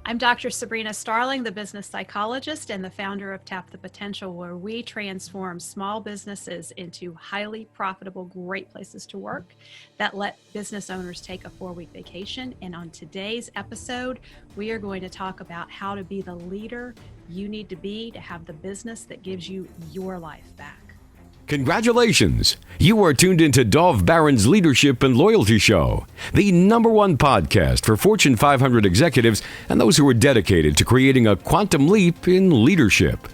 I'm Dr. Sabrina Starling, the business psychologist and the founder of Tap the Potential, where we transform small businesses into highly profitable, great places to work that let business owners take a 4-week vacation. And on today's episode, we are going to talk about how to be the leader you need to be to have the business that gives you your life back. Congratulations! You are tuned into Dov Baron's Leadership and Loyalty Show, the #1 podcast for Fortune 500 executives and those who are dedicated to creating a quantum leap in leadership.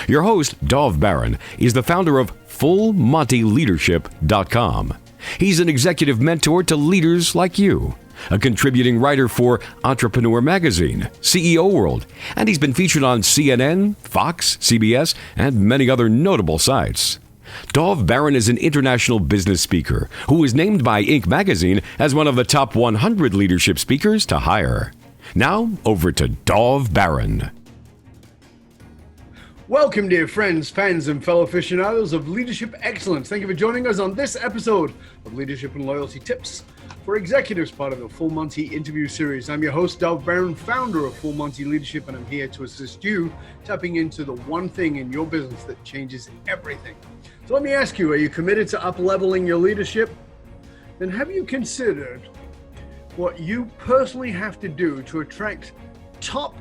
Your host, Dov Baron, is the founder of FullMontyLeadership.com. He's an executive mentor to leaders like you, a contributing writer for Entrepreneur Magazine, CEO World, and he's been featured on CNN, Fox, CBS, and many other notable sites. Dov Baron is an international business speaker who was named by Inc. magazine as one of the top 100 leadership speakers to hire. Now, over to Dov Baron. Welcome, dear friends, fans, and fellow aficionados of leadership excellence. Thank you for joining us on this episode of Leadership and Loyalty Tips for Executives, part of the Full Monty interview series. I'm your host, Dov Baron, founder of Full Monty Leadership, and I'm here to assist you tapping into the one thing in your business that changes everything. So let me ask you, are you committed to up-leveling your leadership? Then have you considered what you personally have to do to attract top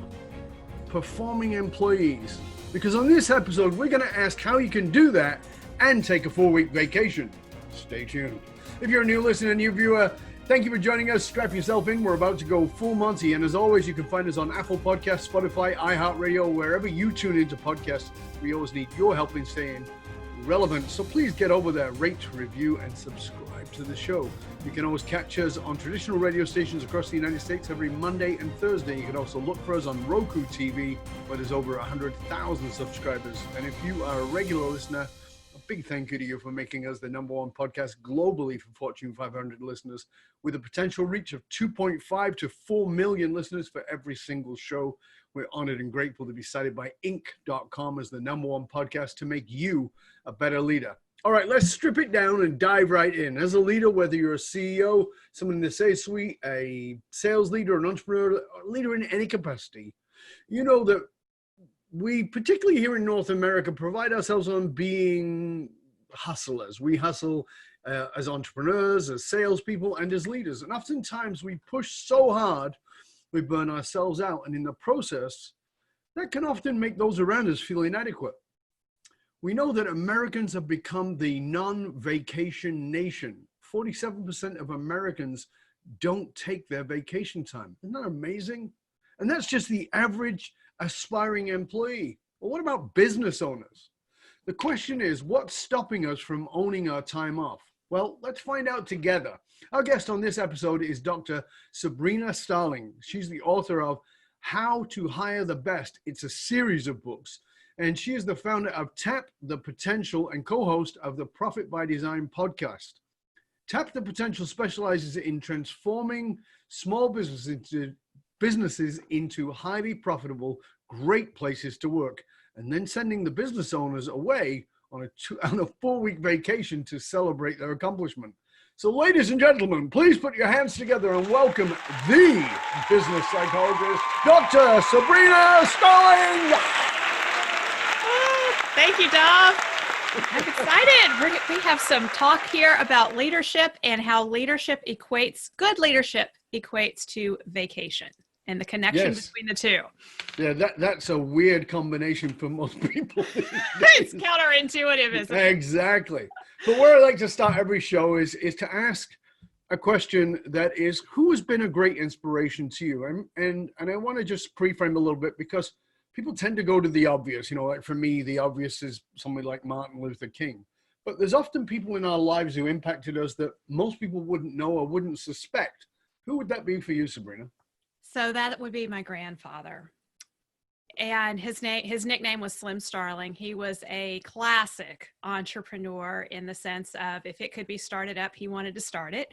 performing employees? Because on this episode, we're going to ask how you can do that and take a 4-week vacation. Stay tuned. If you're a new listener, new viewer, thank you for joining us. Strap yourself in. We're about to go full Monty. And as always, you can find us on Apple Podcasts, Spotify, iHeartRadio, wherever you tune into podcasts. We always need your help in staying relevant. So please get over there, rate, review, and subscribe to the show. You can always catch us on traditional radio stations across the United States every Monday and Thursday. You can also look for us on Roku TV, where there's over 100,000 subscribers. And if you are a regular listener, a big thank you to you for making us the #1 podcast globally for Fortune 500 listeners, with a potential reach of 2.5 to 4 million listeners for every single show. We're honored and grateful to be cited by Inc.com as the #1 podcast to make you a better leader. All right, let's strip it down and dive right in. As a leader, whether you're a CEO, someone in the C-suite, a sales leader, an entrepreneur, a leader in any capacity, you know that we, particularly here in North America, pride ourselves on being hustlers. We hustle as entrepreneurs, as salespeople, and as leaders. And oftentimes we push so hard, we burn ourselves out. And in the process, that can often make those around us feel inadequate. We know that Americans have become the non-vacation nation. 47% of Americans don't take their vacation time. Isn't that amazing? And that's just the average aspiring employee. Well, what about business owners? The question is, what's stopping us from owning our time off? Well, let's find out together. Our guest on this episode is Dr. Sabrina Starling. She's the author of How to Hire the Best. It's a series of books. And she is the founder of Tap the Potential and co-host of the Profit by Design podcast. Tap the Potential specializes in transforming small businesses into highly profitable, great places to work, and then sending the business owners away on a 4-week vacation to celebrate their accomplishment. So ladies and gentlemen, please put your hands together and welcome the business psychologist, Dr. Sabrina Starling. Thank you, Dov. I'm excited. We have some talk here about leadership and how good leadership equates to vacation and the connection between the two. Yeah, that's a weird combination for most people. It's counterintuitive, isn't it? Exactly. But where I like to start every show is to ask a question that is, who has been a great inspiration to you? And I want to just pre-frame a little bit, because people tend to go to the obvious. You know, like for me, the obvious is somebody like Martin Luther King. But there's often people in our lives who impacted us that most people wouldn't know or wouldn't suspect. Who would that be for you, Sabrina? So that would be my grandfather. And his nickname was Slim Starling. He was a classic entrepreneur in the sense of, if it could be started up, he wanted to start it.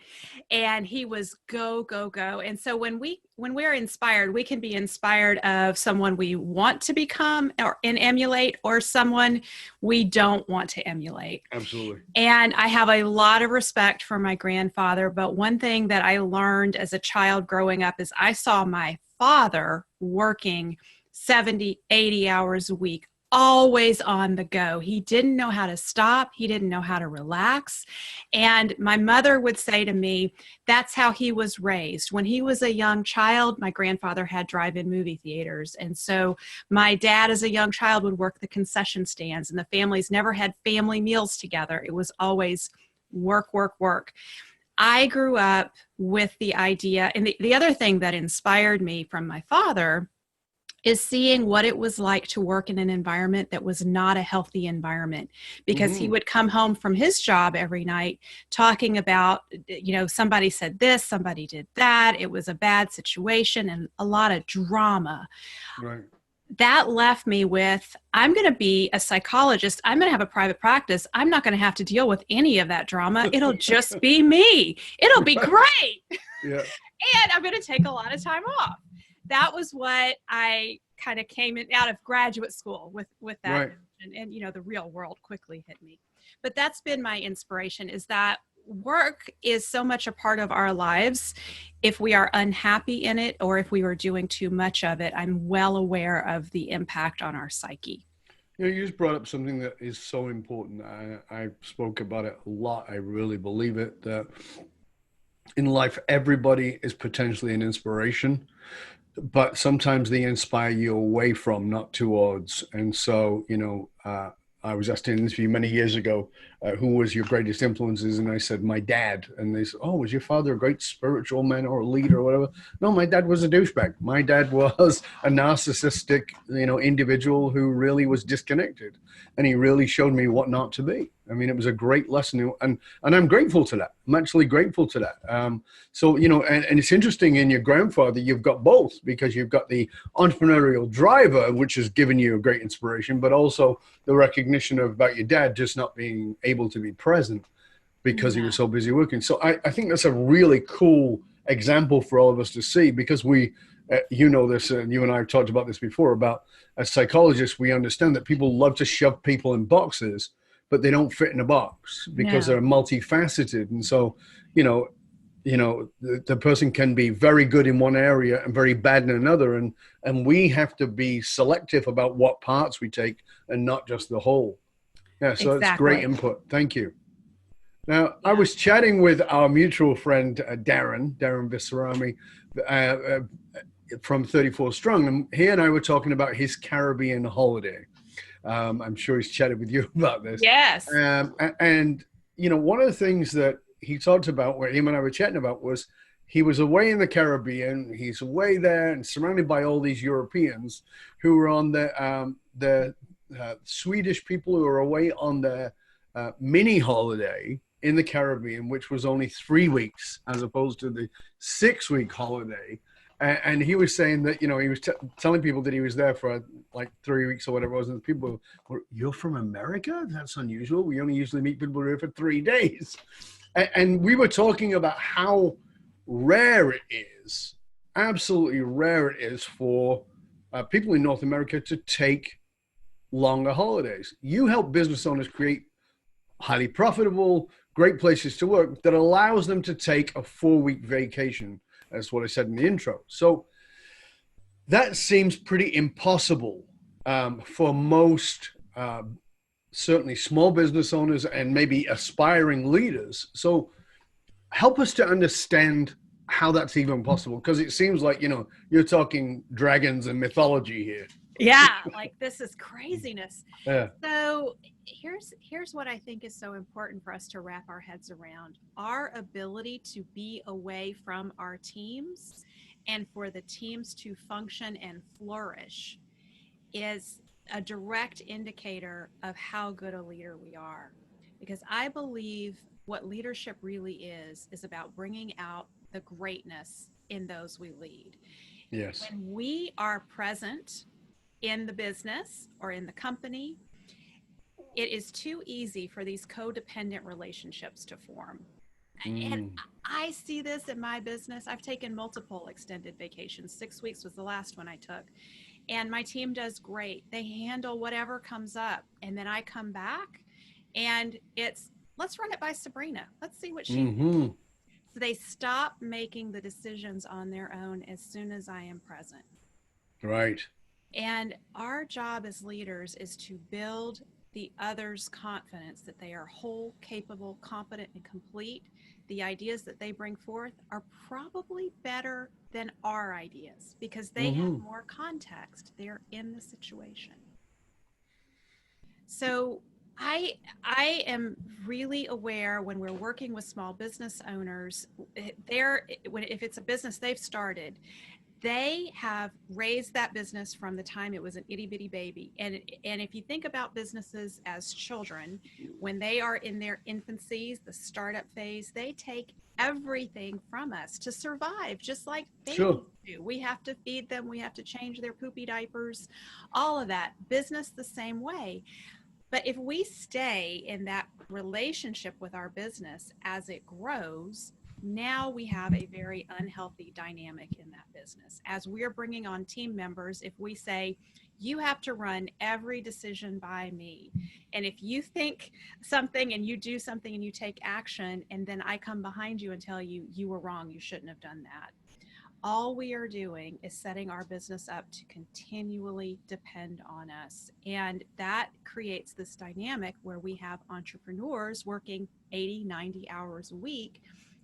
And he was go, go, go. And so when we're inspired, we can be inspired of someone we want to become and emulate, or someone we don't want to emulate. Absolutely. And I have a lot of respect for my grandfather. But one thing that I learned as a child growing up is I saw my father working 70, 80 hours a week, always on the go. He didn't know how to stop. He didn't know how to relax. And my mother would say to me, that's how he was raised. When he was a young child, my grandfather had drive-in movie theaters. And so my dad, as a young child, would work the concession stands, and the families never had family meals together. It was always work, work, work. I grew up with the idea, and the other thing that inspired me from my father is seeing what it was like to work in an environment that was not a healthy environment, because he would come home from his job every night talking about, somebody said this, somebody did that. It was a bad situation and a lot of drama. Right. That left me with, I'm going to be a psychologist. I'm going to have a private practice. I'm not going to have to deal with any of that drama. It'll just be me. It'll be great. Yeah. And I'm going to take a lot of time off. That was what I kind of came in out of graduate school with that. Right. And the real world quickly hit me. But that's been my inspiration, is that work is so much a part of our lives. If we are unhappy in it, or if we are doing too much of it, I'm well aware of the impact on our psyche. You just brought up something that is so important. I spoke about it a lot. I really believe it, that in life, everybody is potentially an inspiration, but sometimes they inspire you away from, not towards. And so, I was asked in an interview many years ago, who was your greatest influences? And I said, my dad. And they said, oh, was your father a great spiritual man or a leader or whatever? No, my dad was a douchebag. My dad was a narcissistic, individual who really was disconnected. And he really showed me what not to be. I mean, it was a great lesson. And I'm grateful to that. I'm actually grateful to that. So, and it's interesting in your grandfather, you've got both, because you've got the entrepreneurial driver, which has given you a great inspiration, but also the recognition about your dad just not being able to be present because he was so busy working. So I think that's a really cool example for all of us to see, because we, this, and you and I have talked about this before, about as psychologists, we understand that people love to shove people in boxes, but they don't fit in a box because they're multifaceted. And so, the person can be very good in one area and very bad in another. And we have to be selective about what parts we take and not just the whole. Yeah, so Exactly. It's great input. Thank you. Now, I was chatting with our mutual friend, Darren Visarami, from 34 Strong. And he and I were talking about his Caribbean holiday. I'm sure he's chatted with you about this. Yes. And one of the things that he talked about, where him and I were chatting about, was he was away in the Caribbean. He's away there and surrounded by all these Europeans who were on the Swedish people who were away on their mini holiday in the Caribbean, which was only 3 weeks as opposed to the 6-week holiday. And he was saying that, he was telling people that he was there for like 3 weeks or whatever it was. And people were, you're from America? That's unusual. We only usually meet people here for 3 days. And we were talking about how rare it is, absolutely rare it is for people in North America to take longer holidays. You help business owners create highly profitable, great places to work that allows them to take a 4-week vacation. That's what I said in the intro. So that seems pretty impossible for most, certainly small business owners and maybe aspiring leaders. So help us to understand how that's even possible, because it seems like, you're talking dragons and mythology here. Yeah, like this is craziness. Yeah. So here's what I think is so important for us to wrap our heads around. Our ability to be away from our teams and for the teams to function and flourish is a direct indicator of how good a leader we are. Because I believe what leadership really is about bringing out the greatness in those we lead. Yes. When we are present in the business or in the company, it is too easy for these codependent relationships to form. And I see this in my business. I've taken multiple extended vacations. 6 weeks was the last one I took. And my team does great. They handle whatever comes up. And then I come back and it's, let's run it by Sabrina. Let's see what she they stop making the decisions on their own as soon as I am present. Right. And our job as leaders is to build the other's confidence that they are whole, capable, competent, and complete. The ideas that they bring forth are probably better than our ideas because they have more context. They're in the situation. So I am really aware when we're working with small business owners, if it's a business they've started, they have raised that business from the time it was an itty bitty baby. And if you think about businesses as children, when they are in their infancies, the startup phase, they take everything from us to survive, just like babies do. We have to feed them. We have to change their poopy diapers, all of that. Business the same way. But if we stay in that relationship with our business as it grows, now we have a very unhealthy dynamic in that business. As we're bringing on team members, if we say, you have to run every decision by me, and if you think something and you do something and you take action, and then I come behind you and tell you, you were wrong, you shouldn't have done that. All we are doing is setting our business up to continually depend on us. And that creates this dynamic where we have entrepreneurs working 80, 90 hours a week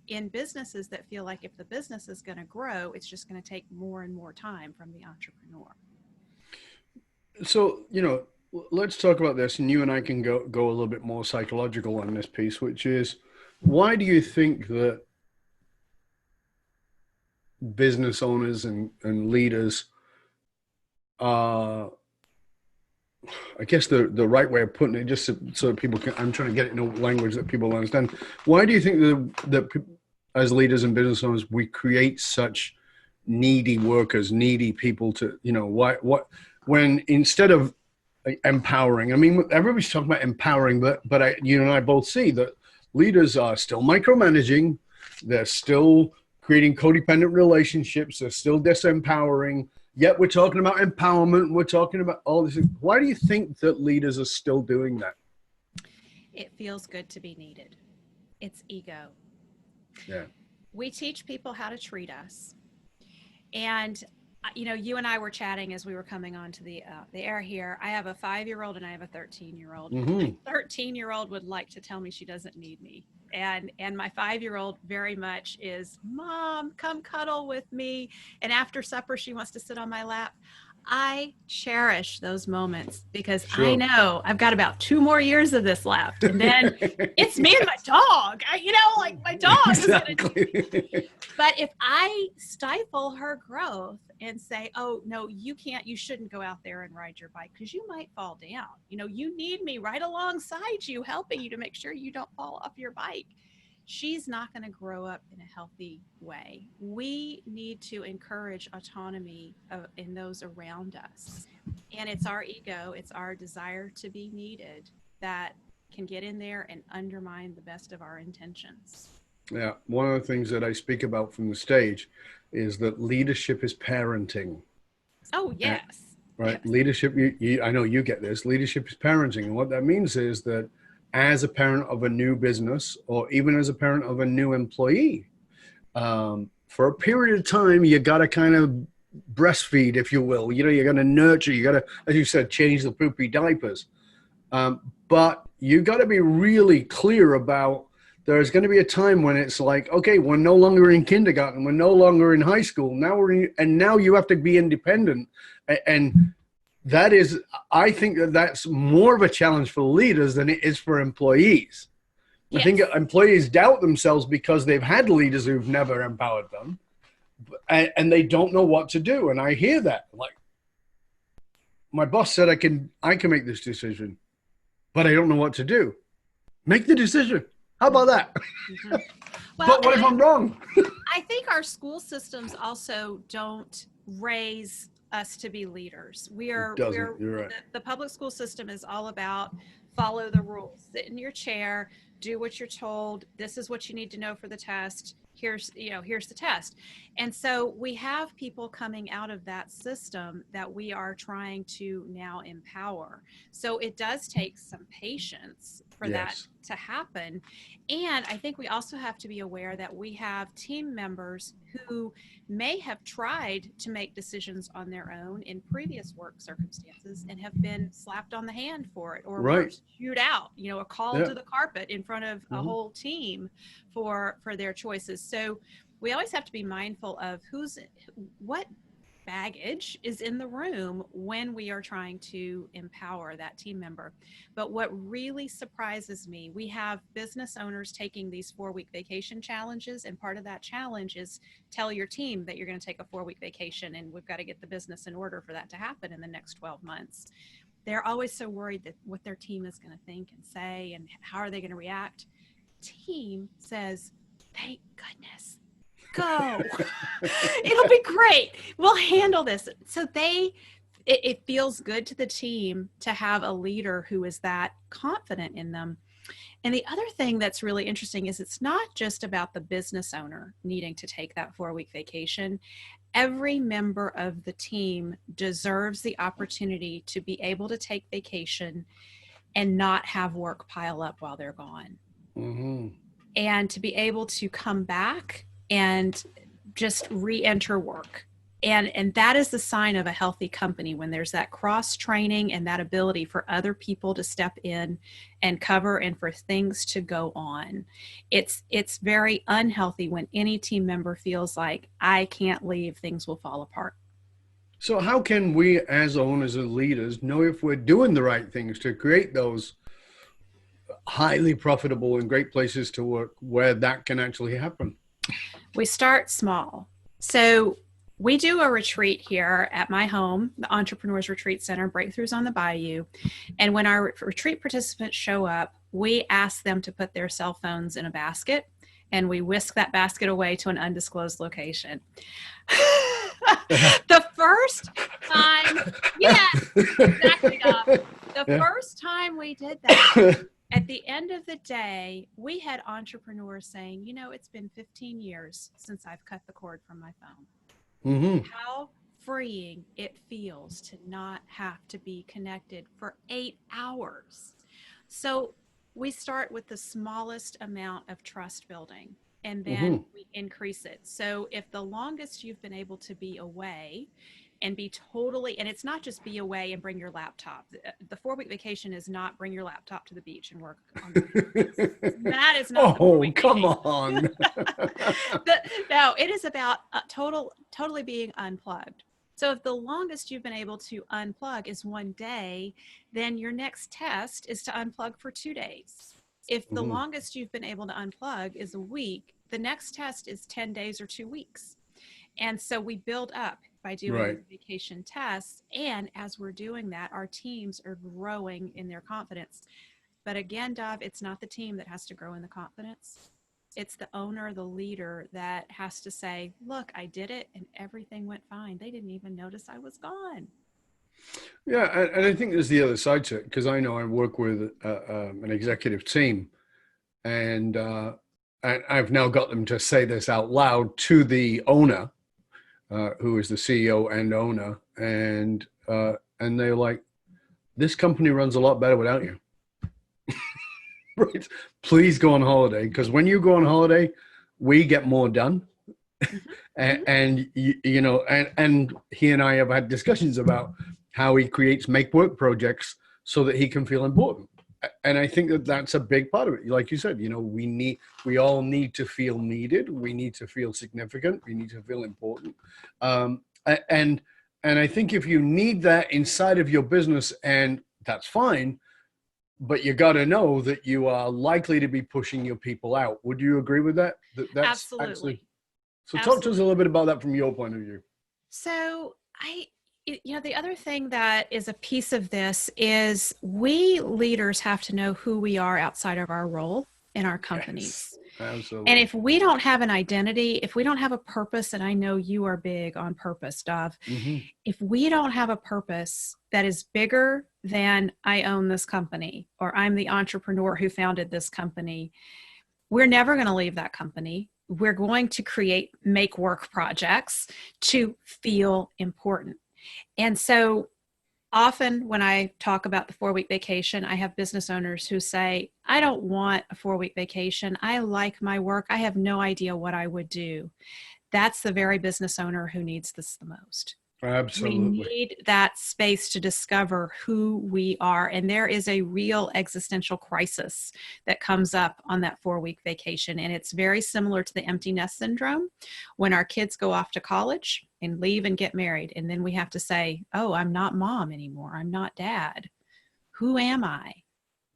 in businesses that feel like if the business is going to grow, it's just going to take more and more time from the entrepreneur. So, let's talk about this, and you and I can go a little bit more psychological on this piece, which is, why do you think that business owners and leaders are, I guess the right way of putting it, just so people can, I'm trying to get it in a language that people understand. Why do you think that as leaders and business owners, we create such needy workers, needy people to, when instead of empowering, I mean, everybody's talking about empowering, but you and I both see that leaders are still micromanaging. They're still creating codependent relationships. They're still disempowering. Yet we're talking about empowerment. We're talking about all this. Why do you think that leaders are still doing that? It feels good to be needed. It's ego. Yeah. We teach people how to treat us. And, you and I were chatting as we were coming onto the air here. I have a 5-year-old and I have a 13-year-old. My 13-year-old would like to tell me she doesn't need me. And my 5-year-old very much is, Mom, come cuddle with me. And after supper, she wants to sit on my lap. I cherish those moments because I know I've got about 2 more years of this left. And then it's me and my dog. My dog Exactly. is going to. But if I stifle her growth and say, oh, no, you can't, you shouldn't go out there and ride your bike because you might fall down. You need me right alongside you, helping you to make sure you don't fall off your bike. She's not going to grow up in a healthy way. We need to encourage autonomy in those around us. And it's our ego, it's our desire to be needed that can get in there and undermine the best of our intentions. Yeah. One of the things that I speak about from the stage is that leadership is parenting. Oh, yes. Right. Yes. Leadership, I know you get this. Leadership is parenting. And what that means is that as a parent of a new business, or even as a parent of a new employee, for a period of time, you got to kind of breastfeed, if you will. You got to nurture. You got to, as you said, change the poopy diapers. But you got to be really clear about, there's going to be a time when it's like, okay, we're no longer in kindergarten, we're no longer in high school. Now you have to be independent, and that is, I think that's more of a challenge for leaders than it is for employees. Yes. I think employees doubt themselves because they've had leaders who've never empowered them, and they don't know what to do. And I hear that, like, my boss said I can make this decision, but I don't know what to do. Make the decision. How about that? Mm-hmm. Well, but what if I'm wrong? I think our school systems also don't raise us to be leaders. You're right. The public school system is all about follow the rules, sit in your chair, do what you're told. This is what you need to know for the test. Here's the test. And so we have people coming out of that system that we are trying to now empower. So it does take some patience for that to happen. And I think we also have to be aware that we have team members who may have tried to make decisions on their own in previous work circumstances and have been slapped on the hand for it, or worse, chewed out, or called to the carpet in front of a whole team for their choices. So we always have to be mindful of what baggage is in the room when we are trying to empower that team member. But what really surprises me, we have business owners taking these 4-week vacation challenges, and part of that challenge is tell your team that you're going to take a 4-week vacation, and we've got to get the business in order for that to happen in the next 12 months. They're always so worried that what their team is going to think and say and how are they going to react. Team says, thank goodness. Go. It'll be great. We'll handle this. So it feels good to the team to have a leader who is that confident in them. And the other thing that's really interesting is it's not just about the business owner needing to take that 4-week vacation. Every member of the team deserves the opportunity to be able to take vacation and not have work pile up while they're gone. Mm-hmm. And to be able to come back and just re-enter work. And that is the sign of a healthy company, when there's that cross training and that ability for other people to step in and cover and for things to go on. It's very unhealthy when any team member feels like, I can't leave, things will fall apart. So how can we as owners and leaders know if we're doing the right things to create those highly profitable and great places to work where that can actually happen? We start small. So we do a retreat here at my home, the Entrepreneurs Retreat Center, Breakthroughs on the Bayou. And when our retreat participants show up, we ask them to put their cell phones in a basket, and we whisk that basket away to an undisclosed location. The first time, exactly, Doc. First time we did that, at the end of the day, we had entrepreneurs saying, it's been 15 years since I've cut the cord from my phone. Mm-hmm. How freeing it feels to not have to be connected for 8 hours. So we start with the smallest amount of trust building, and then we increase it. So if the longest you've been able to be away and be totally, and it's not just be away and bring your laptop. The 4-week vacation is not bring your laptop to the beach and work on the beach. That is not the 4-week come vacation. on. No, it is about totally being unplugged. So if the longest you've been able to unplug is 1 day, then your next test is to unplug for 2 days. If the longest you've been able to unplug is a week, the next test is 10 days or 2 weeks. And so we build up by doing vacation tests. And as we're doing that, our teams are growing in their confidence. But again, Dov, it's not the team that has to grow in the confidence. It's the owner, the leader, that has to say, look, I did it and everything went fine. They didn't even notice I was gone. Yeah, and I think there's the other side to it, because I know I work with an executive team, and I've now got them to say this out loud to the owner, who is the CEO and owner, and they're like, this company runs a lot better without you. Right? Please go on holiday, because when you go on holiday, we get more done. And you know, and he and I have had discussions about how he creates make work projects so that he can feel important. And I think that that's a big part of it. Like you said, you know, we all need to feel needed. We need to feel significant. We need to feel important. And I think if you need that inside of your business, and that's fine, but you got to know that you are likely to be pushing your people out. Would you agree with that? That's Absolutely. Actually, so talk to us a little bit about that from your point of view. So the other thing that is a piece of this is we leaders have to know who we are outside of our role in our companies. Yes, absolutely. And if we don't have an identity, if we don't have a purpose, and I know you are big on purpose, Dov, if we don't have a purpose that is bigger than I own this company, or I'm the entrepreneur who founded this company, we're never going to leave that company. We're going to create make work projects to feel important. And so often when I talk about the 4-week vacation, I have business owners who say, I don't want a 4-week vacation. I like my work. I have no idea what I would do. That's the very business owner who needs this the most. We Absolutely. need that space to discover who we are. And there is a real existential crisis that comes up on that 4-week vacation. And it's very similar to the empty nest syndrome when our kids go off to college and leave and get married. And then we have to say, oh, I'm not mom anymore. I'm not dad. Who am I?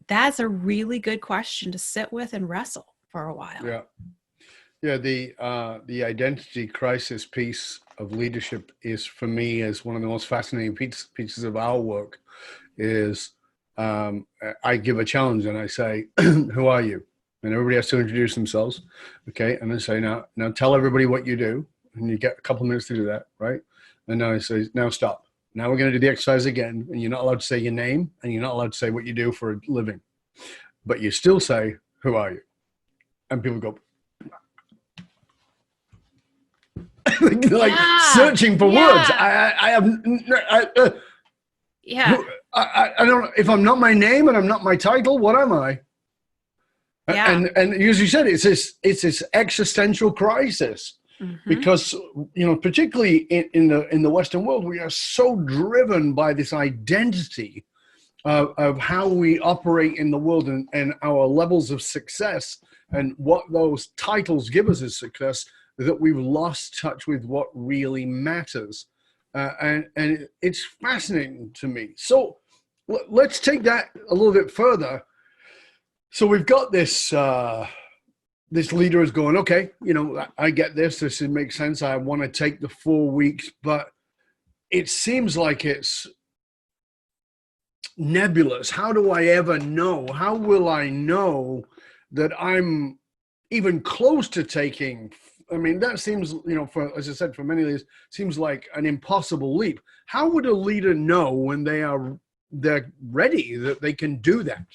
That's a really good question to sit with and wrestle for a while. Yeah. Yeah, the identity crisis piece of leadership is, for me, is one of the most fascinating pieces of our work. Is I give a challenge and I say, "Who are you?" And everybody has to introduce themselves, okay? And then say, "Now tell everybody what you do," and you get a couple of minutes to do that, right? And now I say, "Now stop. Now we're going to do the exercise again, and you're not allowed to say your name, and you're not allowed to say what you do for a living, but you still say, 'Who are you?'" And people go. Like searching for words. I don't. If I'm not my name and I'm not my title, what am I? Yeah. And as you said, it's this existential crisis, because particularly in the Western world, we are so driven by this identity of how we operate in the world and our levels of success and what those titles give us as success, that we've lost touch with what really matters. And it's fascinating to me. So let's take that a little bit further. So we've got this this leader is going, okay, I get this. This makes sense. I want to take the 4 weeks, but it seems like it's nebulous. How do I ever know? How will I know that I'm even close to taking? I mean, that seems, as I said, for many of these, seems like an impossible leap. How would a leader know when they're ready, that they can do that?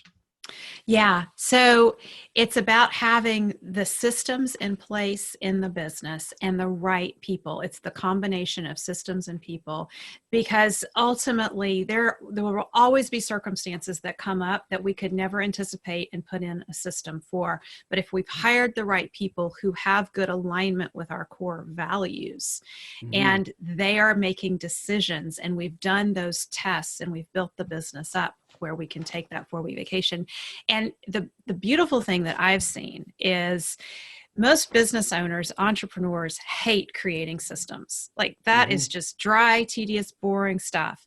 Yeah. So it's about having the systems in place in the business and the right people. It's the combination of systems and people, because ultimately there will always be circumstances that come up that we could never anticipate and put in a system for. But if we've hired the right people who have good alignment with our core values, and they are making decisions, and we've done those tests and we've built the business up where we can take that 4-week vacation. And the beautiful thing that I've seen is most business owners, entrepreneurs, hate creating systems. Like that is just dry, tedious, boring stuff.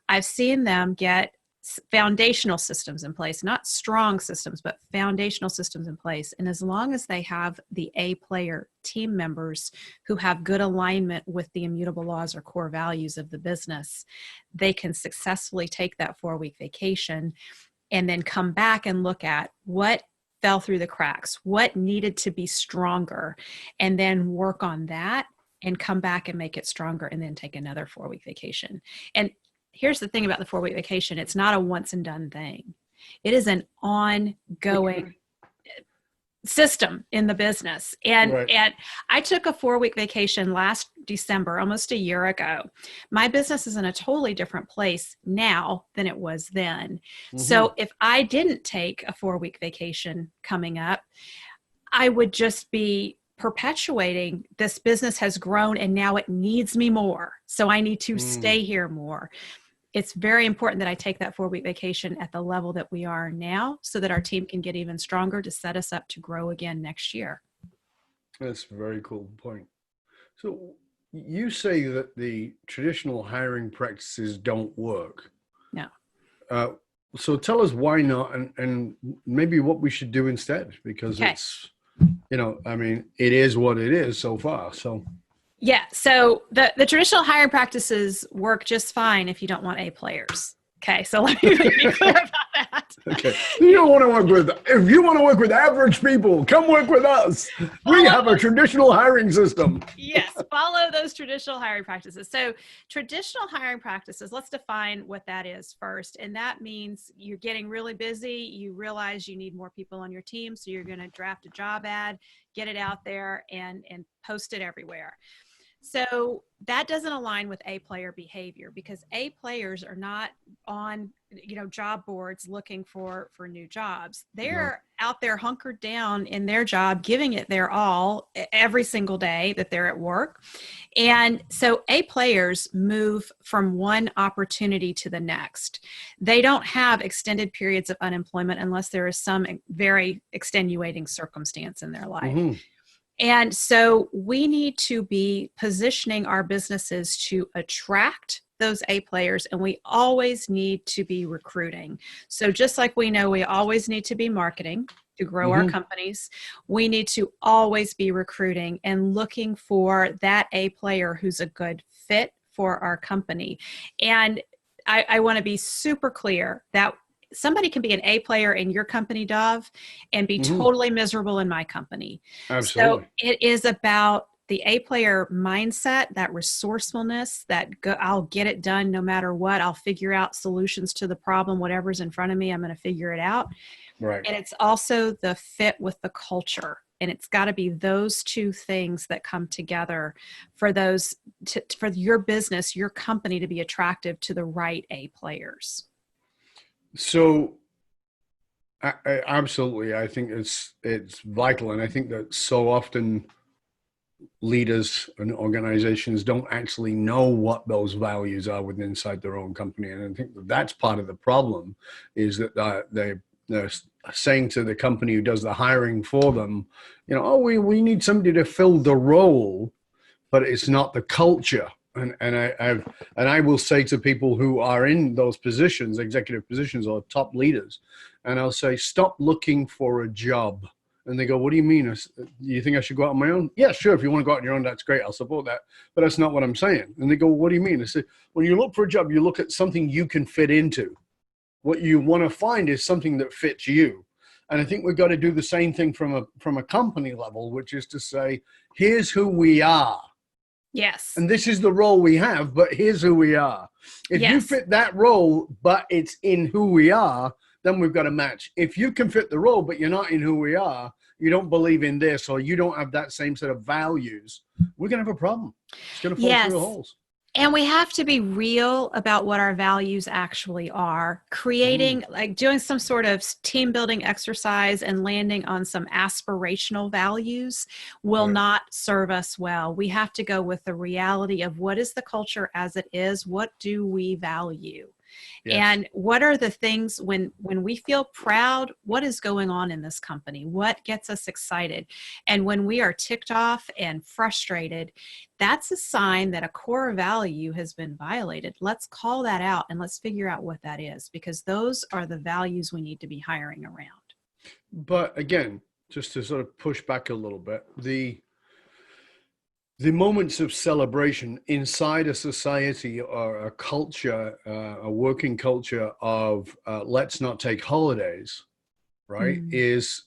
I've seen them get foundational systems in place, not strong systems, but foundational systems in place. And as long as they have the A player team members who have good alignment with the immutable laws or core values of the business, they can successfully take that 4-week vacation and then come back and look at what fell through the cracks, what needed to be stronger, and then work on that and come back and make it stronger, and then take another 4-week vacation. And here's the thing about the 4-week vacation. It's not a once and done thing. It is an ongoing system in the business. And I took a 4-week vacation last December, almost a year ago. My business is in a totally different place now than it was then. So if I didn't take a 4-week vacation coming up, I would just be perpetuating this business has grown and now it needs me more. So I need to stay here more. It's very important that I take that 4-week vacation at the level that we are now so that our team can get even stronger to set us up to grow again next year. That's a very cool point. So you say that the traditional hiring practices don't work. No. So tell us why not, and maybe what we should do instead, because it's, I mean, it is what it is so far. So. Yeah. So the traditional hiring practices work just fine if you don't want A players. Okay. So let me be clear about that. Okay. You don't want to work with, if you want to work with average people, come work with us. We have a traditional hiring system. Yes. Follow those traditional hiring practices. So traditional hiring practices, let's define what that is first. And that means you're getting really busy. You realize you need more people on your team. So you're going to draft a job ad, get it out there and post it everywhere. So that doesn't align with A player behavior, because A players are not on, job boards looking for new jobs. They're out there hunkered down in their job, giving it their all every single day that they're at work. And so A players move from one opportunity to the next. They don't have extended periods of unemployment unless there is some very extenuating circumstance in their life. Mm-hmm. And so we need to be positioning our businesses to attract those A players, and we always need to be recruiting. So just like we know we always need to be marketing to grow our companies, we need to always be recruiting and looking for that A player who's a good fit for our company. And I want to be super clear that somebody can be an A player in your company, Dov, and be totally miserable in my company. Absolutely. So it is about the A player mindset, that resourcefulness, I'll get it done no matter what. I'll figure out solutions to the problem, whatever's in front of me, I'm going to figure it out. Right. And it's also the fit with the culture. And it's got to be those two things that come together for for your business, your company to be attractive to the right A players. So absolutely, I think it's vital, and I think that so often leaders and organizations don't actually know what those values are within inside their own company, and I think that's part of the problem, is that they're saying to the company who does the hiring for them, oh, we need somebody to fill the role, but it's not the culture. And I will say to people who are in those positions, executive positions or top leaders, and I'll say, stop looking for a job. And they go, what do you mean? Do you think I should go out on my own? Yeah, sure. If you want to go out on your own, that's great. I'll support that. But that's not what I'm saying. And they go, what do you mean? I say, when you look for a job, you look at something you can fit into. What you want to find is something that fits you. And I think we've got to do the same thing from a company level, which is to say, here's who we are. Yes. And this is the role we have, but here's who we are. If you fit that role, but it's in who we are, then we've got a match. If you can fit the role, but you're not in who we are, you don't believe in this, or you don't have that same set of values, we're going to have a problem. It's going to fall through the holes. And we have to be real about what our values actually are. Creating, like doing some sort of team building exercise and landing on some aspirational values will not serve us well. We have to go with the reality of what is the culture as it is? What do we value? Yes. And what are the things when we feel proud, what is going on in this company? What gets us excited? And when we are ticked off and frustrated, that's a sign that a core value has been violated. Let's call that out and let's figure out what that is, because those are the values we need to be hiring around. But again, just to sort of push back a little bit, the moments of celebration inside a society or a culture, a working culture of let's not take holidays, right, is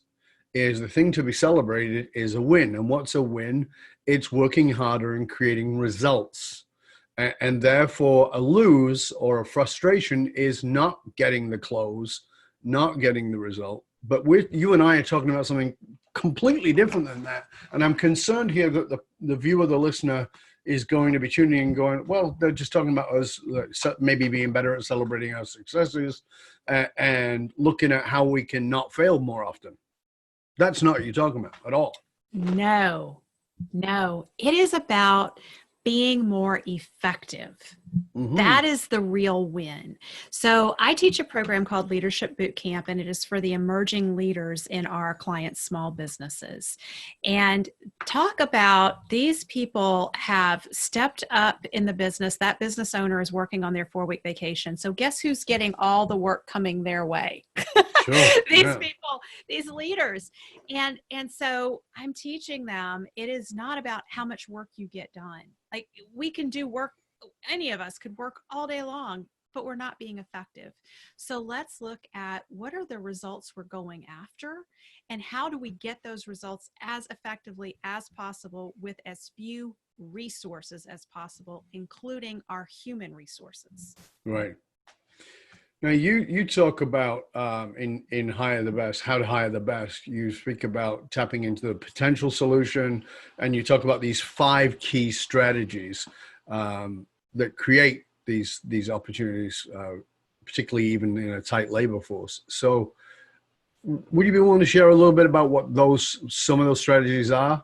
the thing to be celebrated, is a win. And what's a win? It's working harder and creating results. And therefore a lose or a frustration is not getting the close, not getting the result. But you and I are talking about something completely different than that. And I'm concerned here that the viewer, the listener, is going to be tuning in and going, well, they're just talking about us maybe being better at celebrating our successes and looking at how we can not fail more often. That's not what you're talking about at all. No. It is about being more effective. That is the real win. So I teach a program called Leadership Bootcamp, and it is for the emerging leaders in our clients' small businesses. And talk about these people have stepped up in the business. That business owner is working on their 4-week vacation. So guess who's getting all the work coming their way? These people, these leaders. And so I'm teaching them, it is not about how much work you get done. Like, we can do work, any of us could work all day long, but we're not being effective. So let's look at what are the results we're going after, and how do we get those results as effectively as possible with as few resources as possible, including our human resources. Right. Now you talk about in Hire the Best, how to hire the best. You speak about tapping into the potential solution, and you talk about these 5 key strategies that create these opportunities, particularly even in a tight labor force. So, would you be willing to share a little bit about what some of those strategies are,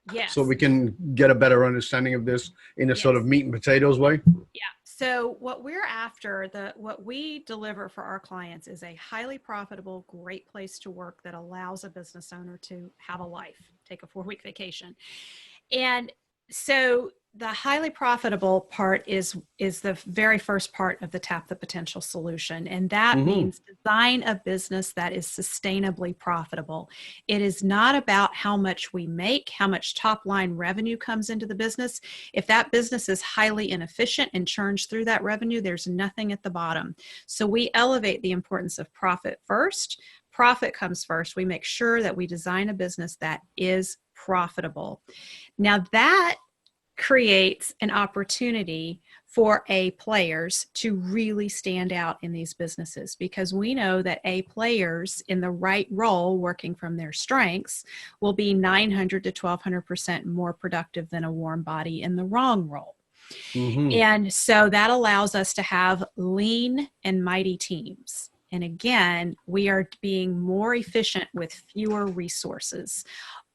so Yes. we can get a better understanding of this in a sort Yes. of meat and potatoes way? Yeah. So what we're after, what we deliver for our clients is a highly profitable, great place to work that allows a business owner to have a life, take a 4-week vacation. And so the highly profitable part is the very first part of the Tap the Potential solution. And that Mm-hmm. means design a business that is sustainably profitable. It is not about how much we make, how much top line revenue comes into the business. If that business is highly inefficient and churns through that revenue, there's nothing at the bottom. So we elevate the importance of profit first. Profit comes first. We make sure that we design a business that is profitable. Now that creates an opportunity for A players to really stand out in these businesses, because we know that A players in the right role, working from their strengths, will be 900 to 1200% more productive than a warm body in the wrong role. Mm-hmm. And so that allows us to have lean and mighty teams. And again, we are being more efficient with fewer resources.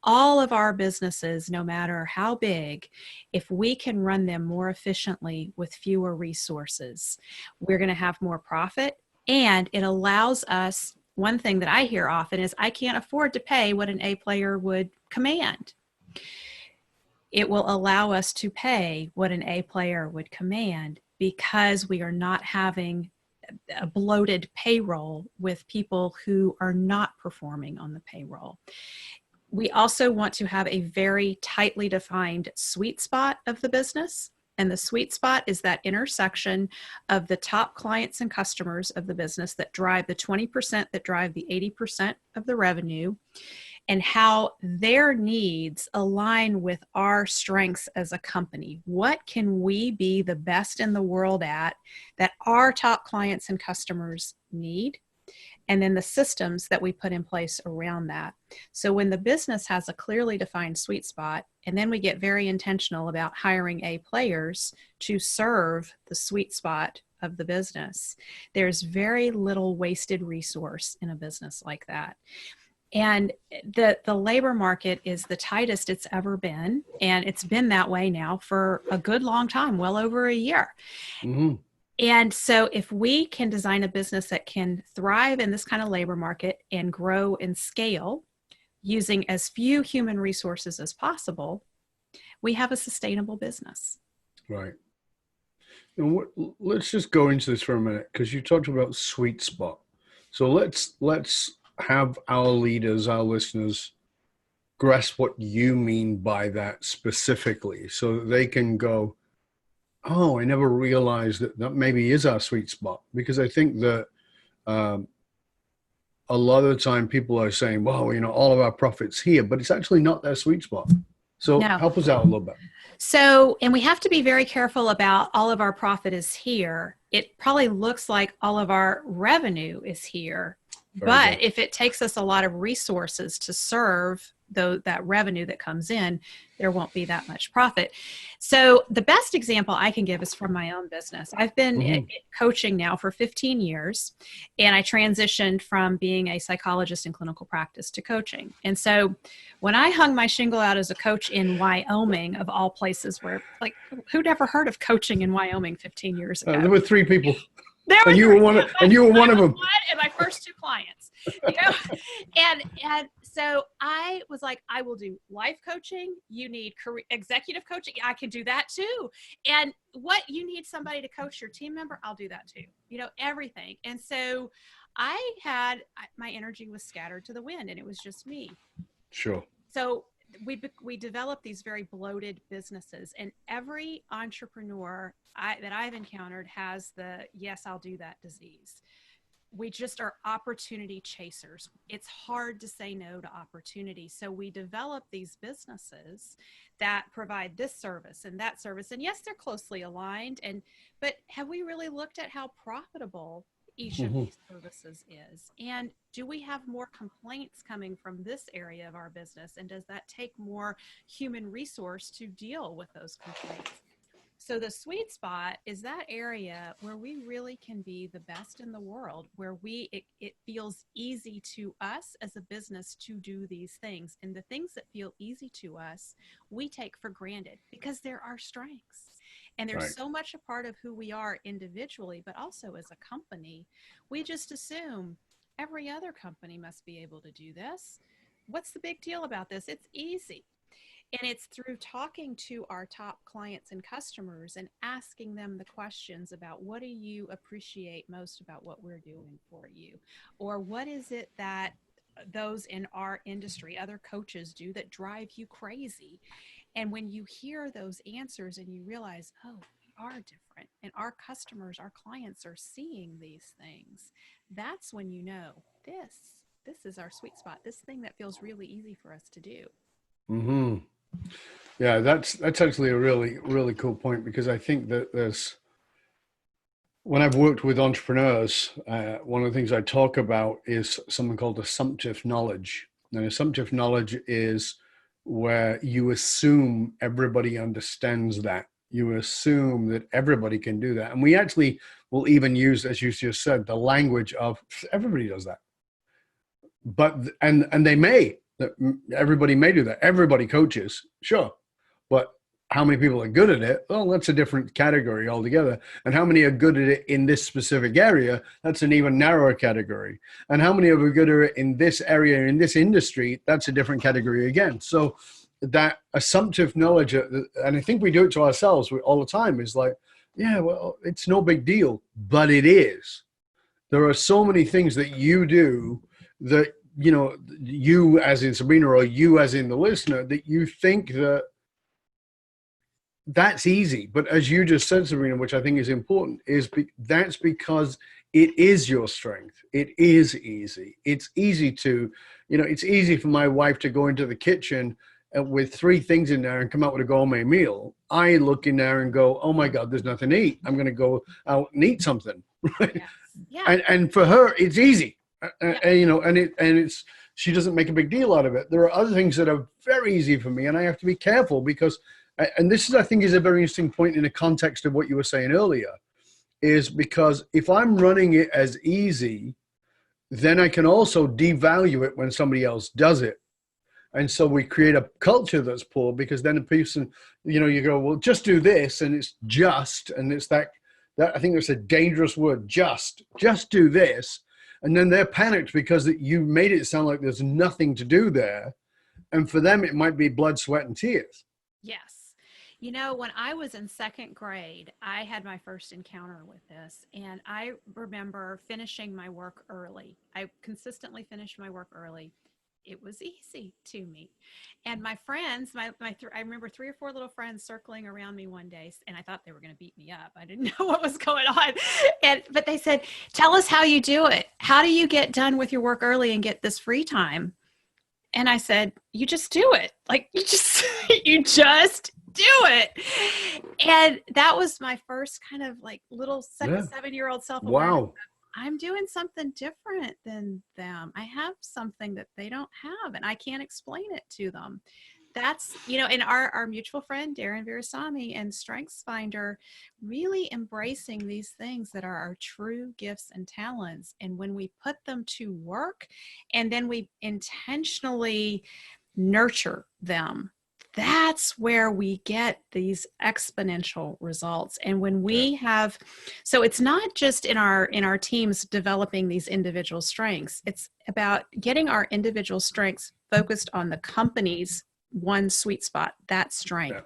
All of our businesses, no matter how big, if we can run them more efficiently with fewer resources, we're going to have more profit. And it allows us, one thing that I hear often is, I can't afford to pay what an A player would command. It will allow us to pay what an A player would command, because we are not having a bloated payroll with people who are not performing on the payroll. We also want to have a very tightly defined sweet spot of the business. And the sweet spot is that intersection of the top clients and customers of the business that drive the 20%, that drive the 80% of the revenue, and how their needs align with our strengths as a company. What can we be the best in the world at that our top clients and customers need? And then the systems that we put in place around that. So when the business has a clearly defined sweet spot, and then we get very intentional about hiring A players to serve the sweet spot of the business, there's very little wasted resource in a business like that. And the labor market is the tightest it's ever been. And it's been that way now for a good long time, well over a year. Mm-hmm. And so if we can design a business that can thrive in this kind of labor market and grow and scale using as few human resources as possible, we have a sustainable business. Right. And let's just go into this for a minute, because you talked about sweet spot. So let's have our leaders, our listeners, grasp what you mean by that specifically, so that they can go, oh, I never realized that maybe is our sweet spot. Because I think that a lot of the time people are saying, well, all of our profits here, but it's actually not their sweet spot. So No. help us out a little bit. So, and we have to be very careful about all of our profit is here. It probably looks like all of our revenue is here. But if it takes us a lot of resources to serve that revenue that comes in, there won't be that much profit. So the best example I can give is from my own business. I've been coaching now for 15 years, and I transitioned from being a psychologist in clinical practice to coaching. And so when I hung my shingle out as a coach in Wyoming, of all places, where, like, who'd ever heard of coaching in Wyoming 15 years ago? There were 3 people. And you were one of them. And my first 2 clients, and so I was like, I will do life coaching. You need executive coaching. I can do that too. And what you need somebody to coach your team member, I'll do that too. Everything. And so my energy was scattered to the wind, and it was just me. Sure. So we developed these very bloated businesses, and every entrepreneur that I've encountered has the yes, I'll do that disease. We just are opportunity chasers. It's hard to say no to opportunity. So we develop these businesses that provide this service and that service. And yes, they're closely aligned. But have we really looked at how profitable each of Mhm. these services is? And do we have more complaints coming from this area of our business? And does that take more human resource to deal with those complaints? So the sweet spot is that area where we really can be the best in the world, where it feels easy to us as a business to do these things. And the things that feel easy to us, we take for granted because they're our strengths. And they're Right. so much a part of who we are individually, but also as a company. We just assume every other company must be able to do this. What's the big deal about this? It's easy. And it's through talking to our top clients and customers and asking them the questions about what do you appreciate most about what we're doing for you? Or what is it that those in our industry, other coaches do that drive you crazy? And when you hear those answers and you realize, oh, we are different and our customers, our clients are seeing these things, that's when you know this is our sweet spot, this thing that feels really easy for us to do. Hmm. Yeah, that's actually a really cool point, because I think that when I've worked with entrepreneurs, one of the things I talk about is something called assumptive knowledge. And assumptive knowledge is where you assume everybody understands that. You assume that everybody can do that. And we actually will even use, as you just said, the language of everybody does that. But and they may, everybody may do that. Everybody coaches, sure. But how many people are good at it? Well, that's a different category altogether. And how many are good at it in this specific area? That's an even narrower category. And how many are good at it in this area, in this industry? That's a different category again. So that assumptive knowledge, and I think we do it to ourselves all the time, is like, yeah, well, it's no big deal, but it is. There are so many things that you do that, you as in Sabrina, or you as in the listener, that you think that that's easy. But as you just said, Sabrina, which I think is important, that's because it is your strength. It is easy. It's easy to, it's easy for my wife to go into the kitchen with three things in there and come out with a gourmet meal. I look in there and go, oh my God, there's nothing to eat. I'm going to go out and eat something. Right? Yes. Yeah. And for her, it's easy. Yeah. And she doesn't make a big deal out of it. There are other things that are very easy for me, and I have to be careful because, and this is, I think, is a very interesting point in the context of what you were saying earlier, is because if I'm running it as easy, then I can also devalue it when somebody else does it. And so we create a culture that's poor, because then a person, you go, well, just do this, and it's just, and it's that I think it's a dangerous word, just do this. And then they're panicked because you made it sound like there's nothing to do there. And for them, it might be blood, sweat, and tears. Yes. When I was in second grade, I had my first encounter with this, and I remember finishing my work early. I consistently finished my work early. It was easy to me. And my friends, I remember three or four little friends circling around me one day, and I thought they were going to beat me up. I didn't know what was going on. But they said, tell us how you do it. How do you get done with your work early and get this free time? And I said, you just do it. Like you just do it. And that was my first kind of like little Yeah. 7-year-old self-awareness. Wow. I'm doing something different than them. I have something that they don't have, and I can't explain it to them. That's, in our mutual friend, Darren Virasamy and Strengths Finder, really embracing these things that are our true gifts and talents. And when we put them to work and then we intentionally nurture them, that's where we get these exponential results. And when we have, so it's not just in our teams developing these individual strengths, it's about getting our individual strengths focused on the company's one sweet spot, that strength,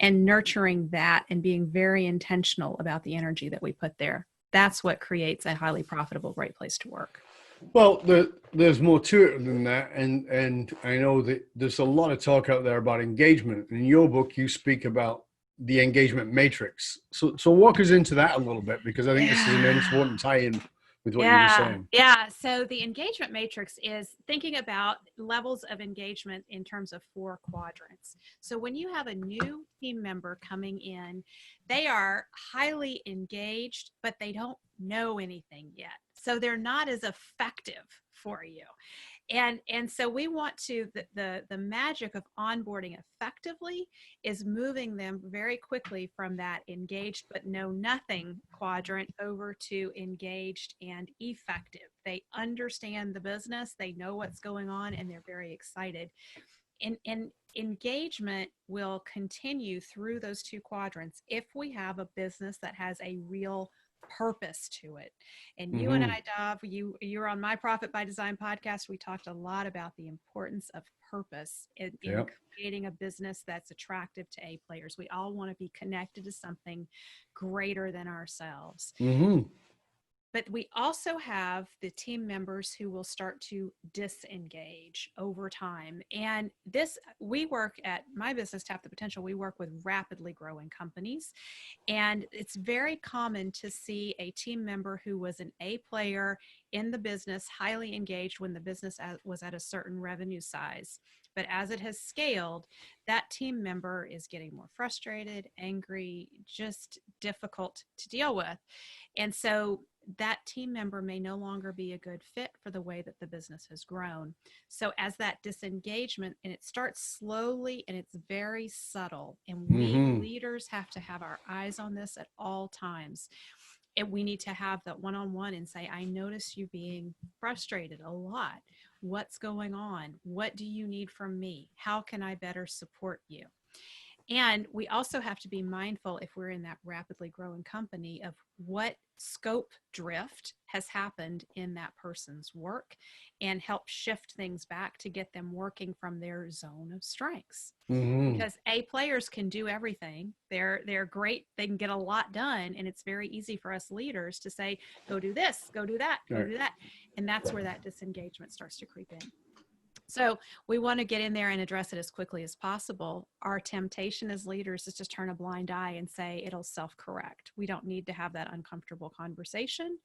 and nurturing that and being very intentional about the energy that we put there. That's what creates a highly profitable, great place to work. Well, there's more to it than that, and I know that there's a lot of talk out there about engagement. In your book, you speak about the engagement matrix. So walk us into that a little bit, because I think this is an important tie-in with what you were saying. Yeah. So the engagement matrix is thinking about levels of engagement in terms of 4 quadrants. So when you have a new team member coming in, they are highly engaged, but they don't know anything yet. So they're not as effective for you. And so we want to, the magic of onboarding effectively is moving them very quickly from that engaged but know nothing quadrant over to engaged and effective. They understand the business, they know what's going on, and they're very excited. And engagement will continue through those two quadrants if we have a business that has a real purpose to it. And you and I, Dov, you're on my Profit by Design podcast. We talked a lot about the importance of purpose in creating a business that's attractive to A players. We all want to be connected to something greater than ourselves. But we also have the team members who will start to disengage over time. And this, we work at my business, Tap the Potential, we work with rapidly growing companies. And it's very common to see a team member who was an A player in the business, highly engaged when the business was at a certain revenue size. But as it has scaled, that team member is getting more frustrated, angry, just difficult to deal with. And so that team member may no longer be a good fit for the way that the business has grown. So as that disengagement, and it starts slowly and it's very subtle, and we leaders have to have our eyes on this at all times. And we need to have that one-on-one and say, I notice you being frustrated a lot. What's going on? What do you need from me? How can I better support you? And we also have to be mindful, if we're in that rapidly growing company, of what scope drift has happened in that person's work and help shift things back to get them working from their zone of strengths. Because A players can do everything. They're great. They can get a lot done. And it's very easy for us leaders to say, go do this, go do that, go do that. And that's where that disengagement starts to creep in. So we want to get in there and address it as quickly as possible. Our temptation as leaders is to turn a blind eye and say it'll self-correct. We don't need to have that uncomfortable conversation.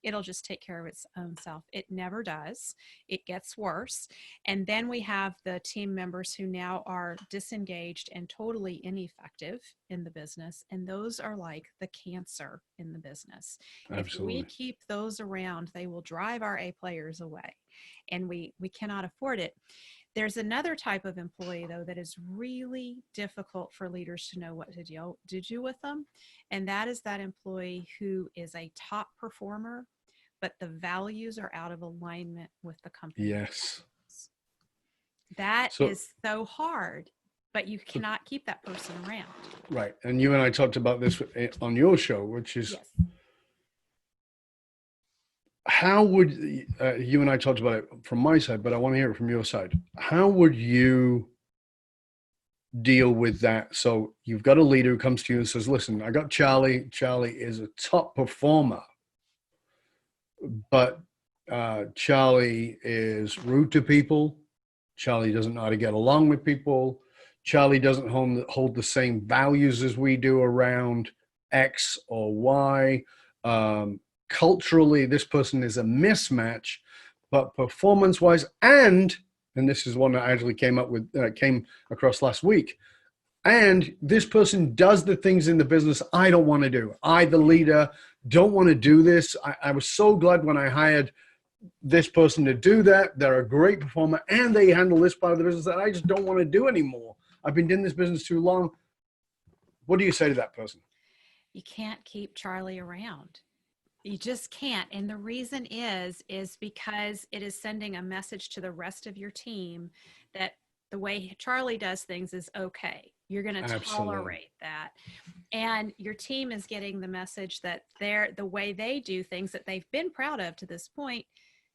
It'll just take care of its own self. It never does. It gets worse. And then we have the team members who now are disengaged and totally ineffective in the business. And those are like the cancer in the business. Absolutely. If we keep those around, they will drive our A players away. And we cannot afford it. There's another type of employee, though, that is really difficult for leaders to know what to do with them. And that is that employee who is a top performer, but the values are out of alignment with the company. Yes. That is so hard, but you cannot keep that person around. Right. And you and I talked about this on your show, which is... Yes. How would you and I talked about it from my side, but I want to hear it from your side. How would you deal with that? So you've got a leader who comes to you and says, listen, I got Charlie. Charlie is a top performer, but Charlie is rude to people. Charlie doesn't know how to get along with people. Charlie doesn't hold the same values as we do around X or Y. Culturally, this person is a mismatch, but performance-wise, and this is one that I actually came across last week, and this person does the things in the business I don't want to do. I, the leader, don't want to do this. I was so glad when I hired this person to do that. They're a great performer, and they handle this part of the business that I just don't want to do anymore. I've been in this business too long. What do you say to that person? You can't keep Charlie around. You just can't. And the reason is because it is sending a message to the rest of your team that the way Charlie does things is okay. You're going to tolerate that. And your team is getting the message that the way they do things that they've been proud of to this point,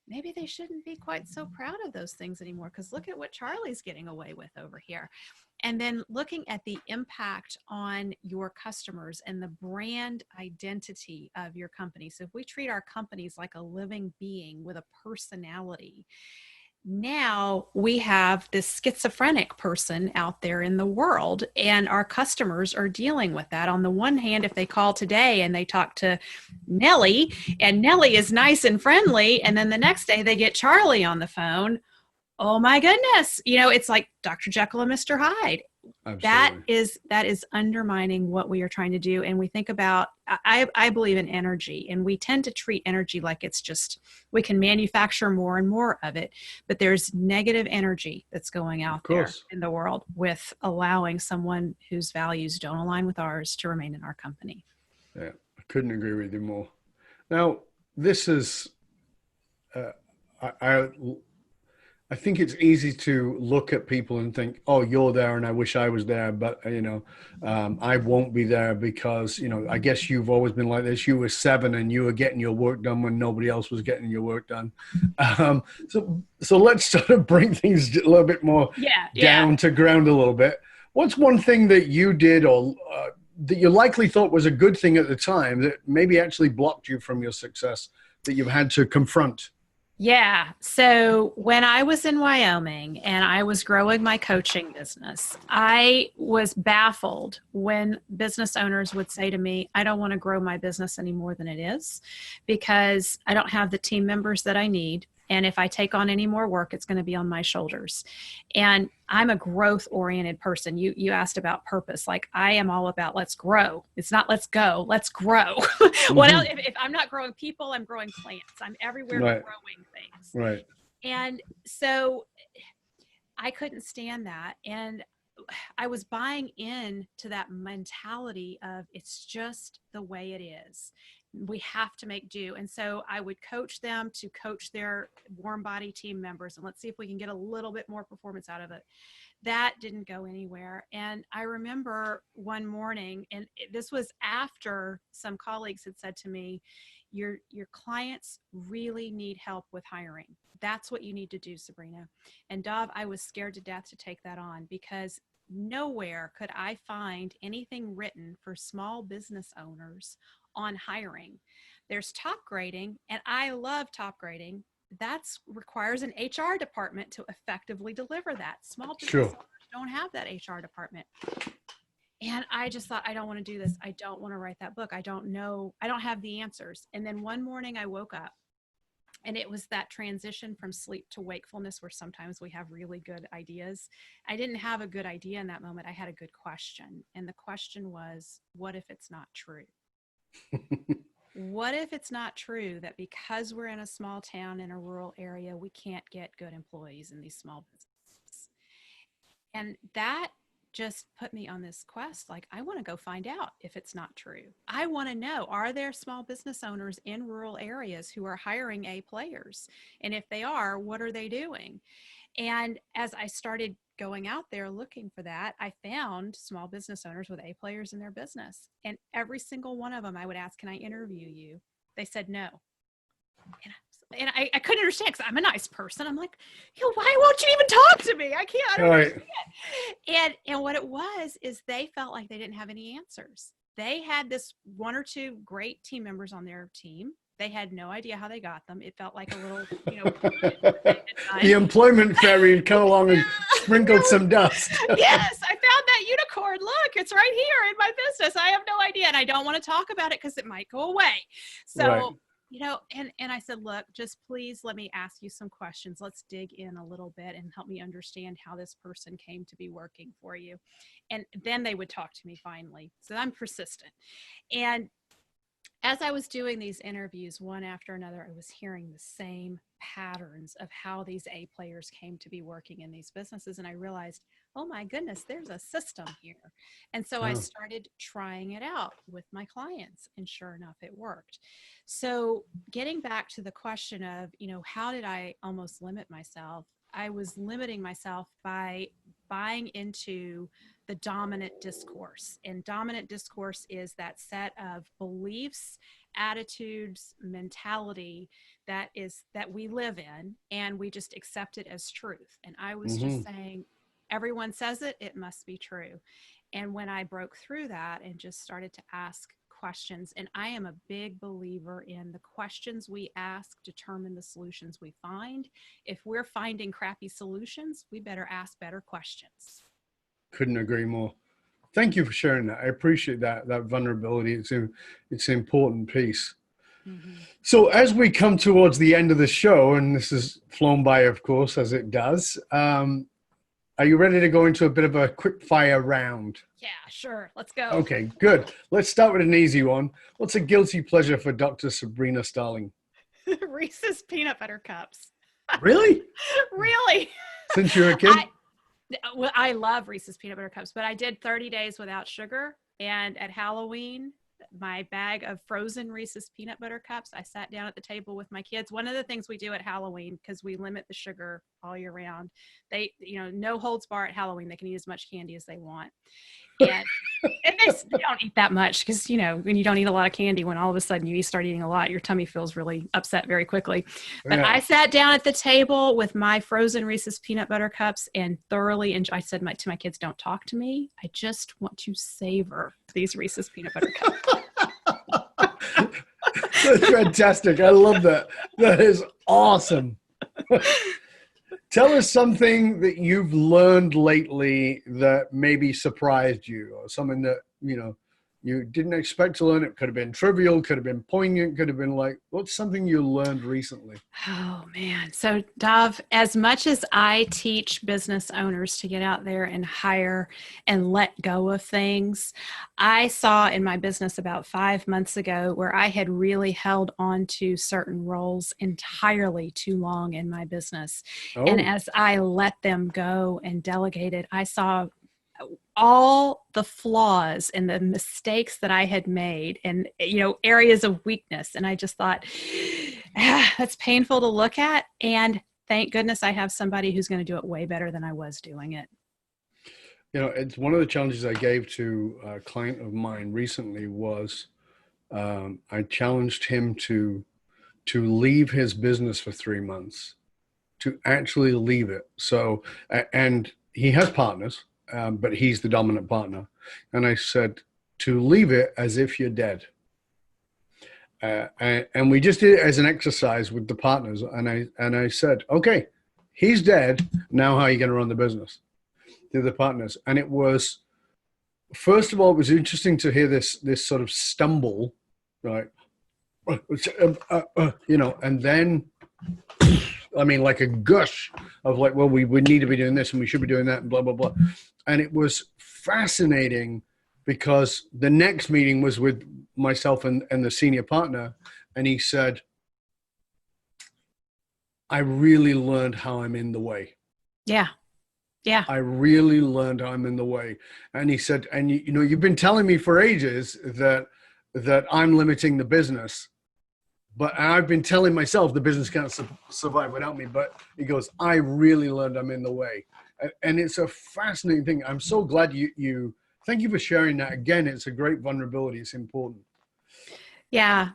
maybe they shouldn't be quite so proud of those things anymore, because look at what Charlie's getting away with over here. And then looking at the impact on your customers and the brand identity of your company. So if we treat our companies like a living being with a personality, now we have this schizophrenic person out there in the world, and our customers are dealing with that. On the one hand, if they call today and they talk to Nellie, and Nellie is nice and friendly, and then the next day they get Charlie on the phone, oh my goodness, it's like Dr. Jekyll and Mr. Hyde. that Absolutely. is undermining what we are trying to do. And we think about, I believe in energy, and we tend to treat energy like it's just, we can manufacture more and more of it, but there's negative energy that's going Of out there course. in the world with allowing someone whose values don't align with ours to remain in our company. Yeah, I couldn't agree with you more. Now, this is, uh, I I think it's easy to look at people and think, "Oh, you're there, and I wish I was there." But I won't be there because I guess you've always been like this. You were 7, and you were getting your work done when nobody else was getting your work done. So let's sort of bring things a little bit more Yeah. down to ground a little bit. What's one thing that you did, or that you likely thought was a good thing at the time, that maybe actually blocked you from your success that you've had to confront? Yeah. So when I was in Wyoming and I was growing my coaching business, I was baffled when business owners would say to me, I don't want to grow my business any more than it is because I don't have the team members that I need. And if I take on any more work, it's going to be on my shoulders. And I'm a growth oriented person. You asked about purpose. Like, I am all about let's grow. It's not let's go, let's grow. What else? Mm-hmm. If I'm not growing people, I'm growing plants. I'm everywhere Right, growing things. right. And so I couldn't stand that. And I was buying into that mentality of it's just the way it is. We have to make do. And so I would coach them to coach their warm body team members. And let's see if we can get a little bit more performance out of it. That didn't go anywhere. And I remember one morning, and this was after some colleagues had said to me, your clients really need help with hiring. That's what you need to do, Sabrina. And Dov, I was scared to death to take that on because nowhere could I find anything written for small business owners on hiring. There's top grading, and I love top grading. That requires an HR department to effectively deliver that. Small business Sure. owners don't have that HR department. And I just thought, I don't want to do this. I don't want to write that book. I don't know. I don't have the answers. And then one morning I woke up, and it was that transition from sleep to wakefulness where sometimes we have really good ideas. I didn't have a good idea in that moment. I had a good question. And the question was, what if it's not true? What if it's not true that because we're in a small town in a rural area, we can't get good employees in these small businesses? And that just put me on this quest. Like, I want to go find out if it's not true. I want to know, are there small business owners in rural areas who are hiring A players? And if they are, what are they doing? And as I started going out there looking for that, I found small business owners with A players in their business. And every single one of them, I would ask, can I interview you? They said no. And I couldn't understand because I'm a nice person. I'm like, why won't you even talk to me? I don't Right. understand. And what it was is they felt like they didn't have any answers. They had this one or two great team members on their team. They had no idea how they got them. It felt like a little, The employment fairy had come along and sprinkled some dust. Yes, I found that unicorn. Look, it's right here in my business. I have no idea. And I don't want to talk about it because it might go away. So, Right. and I said, look, just please let me ask you some questions. Let's dig in a little bit and help me understand how this person came to be working for you. And then they would talk to me finally. So I'm persistent. And as I was doing these interviews one after another, I was hearing the same patterns of how these A players came to be working in these businesses. And I realized, oh my goodness, there's a system here. And so I Oh. started trying it out with my clients, and sure enough, it worked. So getting back to the question of, how did I almost limit myself? I was limiting myself by buying into the dominant discourse. And dominant discourse is that set of beliefs, attitudes, mentality that we live in, and we just accept it as truth. And I was just saying, everyone says it, it must be true. And when I broke through that and just started to ask questions, and I am a big believer in the questions we ask determine the solutions we find. If we're finding crappy solutions, we better ask better questions. Couldn't agree more. Thank you for sharing that. I appreciate that vulnerability. It's an important piece. Mm-hmm. So as we come towards the end of the show, and this has flown by, of course, as it does, Are you ready to go into a bit of a quick fire round? Yeah, sure. Let's go. Okay, good. Let's start with an easy one. What's a guilty pleasure for Dr. Sabrina Starling? Reese's peanut butter cups. Really? Really? Since you were a kid? Well, I love Reese's peanut butter cups, but I did 30 days without sugar. And at Halloween, my bag of frozen Reese's peanut butter cups, I sat down at the table with my kids. One of the things we do at Halloween, because we limit the sugar all year round, no holds bar at Halloween. They can eat as much candy as they want. And they don't eat that much because, when you don't eat a lot of candy, when all of a sudden you start eating a lot, your tummy feels really upset very quickly. But Yeah. I sat down at the table with my frozen Reese's peanut butter cups and thoroughly enjoyed. I said to my kids, don't talk to me. I just want to savor these Reese's peanut butter cups. That's fantastic. I love that. That is awesome. Tell us something that you've learned lately that maybe surprised you, or something that, you didn't expect to learn. It could have been trivial, could have been poignant, could have been like, what's something you learned recently? Oh, man. So, Dov, as much as I teach business owners to get out there and hire and let go of things, I saw in my business about 5 months ago where I had really held on to certain roles entirely too long in my business. Oh, And as I let them go and delegated, I saw all the flaws and the mistakes that I had made and, areas of weakness. And I just thought, that's painful to look at. And thank goodness I have somebody who's going to do it way better than I was doing it. it's one of the challenges I gave to a client of mine recently was I challenged him to leave his business for 3 months, to actually leave it. So, and he has partners, but he's the dominant partner. And I said, to leave it as if you're dead. And we just did it as an exercise with the partners. And I said, okay, he's dead. Now how are you going to run the business? To the partners. And it was, first of all, it was interesting to hear this sort of stumble, right? And then, like a gush of like, well, we need to be doing this and we should be doing that and blah, blah, blah. And it was fascinating because the next meeting was with myself and the senior partner. And he said, I really learned how I'm in the way. Yeah. Yeah. I really learned how I'm in the way. And he said, and you've been telling me for ages that I'm limiting the business. But I've been telling myself the business can't survive without me. But he goes, I really learned I'm in the way. And it's a fascinating thing. I'm so glad you thank you for sharing that. Again, it's a great vulnerability. It's important. Yeah.